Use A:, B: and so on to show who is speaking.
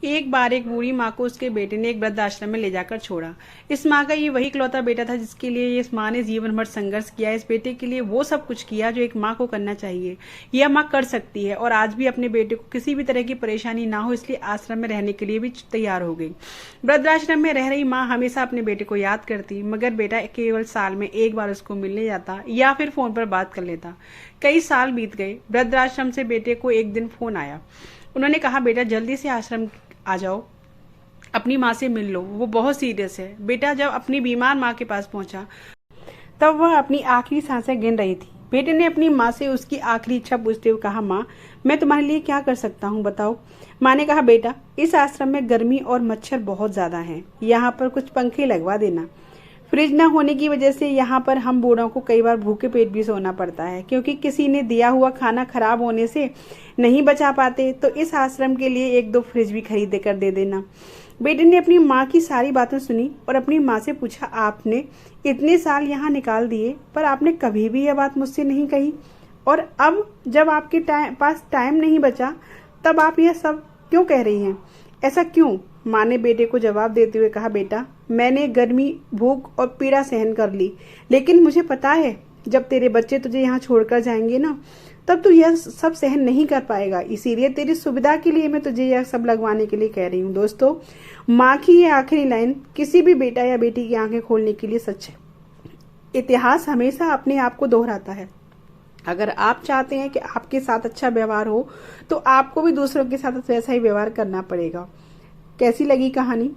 A: एक बार एक बूढ़ी माँ को उसके बेटे ने एक वृद्धाश्रम में ले जाकर छोड़ा। इस माँ का ये वही इकलौता बेटा था जिसके लिए इस माँ ने जीवन भर संघर्ष किया। इस बेटे के लिए वो सब कुछ किया जो एक माँ को करना चाहिए। यह माँ कर सकती है और आज भी अपने बेटे को किसी भी तरह की परेशानी ना हो इसलिए आश्रम में रहने के लिए भी तैयार हो गई। वृद्धाश्रम में रह रही माँ हमेशा अपने बेटे को याद करती, मगर बेटा केवल साल में एक बार उसको मिलने जाता या फिर फोन पर बात कर लेता। कई साल बीत गए। वृद्धाश्रम से बेटे को एक दिन फोन आया। उन्होंने कहा, बेटा जल्दी से आश्रम आ जाओ, अपनी माँ से मिल लो, वो बहुत सीरियस है। बेटा जब अपनी बीमार माँ के पास पहुंचा तब वह अपनी आखिरी सांसें गिन रही थी। बेटे ने अपनी माँ से उसकी आखिरी इच्छा पूछते हुए कहा, माँ मैं तुम्हारे लिए क्या कर सकता हूँ, बताओ। माँ ने कहा, बेटा इस आश्रम में गर्मी और मच्छर बहुत ज्यादा हैं, यहाँ पर कुछ पंखे लगवा देना। फ्रिज न होने की वजह से यहाँ पर हम बूढ़ों को कई बार भूखे पेट भी सोना पड़ता है, क्योंकि किसी ने दिया हुआ खाना खराब होने से नहीं बचा पाते। तो इस आश्रम के लिए एक दो फ्रिज भी खरीद कर दे देना। बेटे ने अपनी माँ की सारी बातें सुनी और अपनी माँ से पूछा, आपने इतने साल यहाँ निकाल दिए पर आपने कभी भी यह बात मुझसे नहीं कही, और अब जब आपके पास टाइम नहीं बचा तब आप यह सब क्यों कह रही हैं, ऐसा क्यों। माँ ने बेटे को जवाब देते हुए कहा, बेटा मैंने गर्मी, भूख और पीड़ा सहन कर ली, लेकिन मुझे पता है जब तेरे बच्चे तुझे यहाँ छोड़कर जाएंगे ना, तब तू यह सब सहन नहीं कर पाएगा। इसीलिए तेरी सुविधा के लिए मैं तुझे यह सब लगवाने के लिए कह रही हूँ। दोस्तों, माँ की ये आखिरी लाइन किसी भी बेटा या बेटी की आंखें खोलने के लिए सच है। इतिहास हमेशा अपने आप को दोहराता है। अगर आप चाहते हैं कि आपके साथ अच्छा व्यवहार हो तो आपको भी दूसरों के साथ वैसा ही व्यवहार करना पड़ेगा। कैसी लगी कहानी?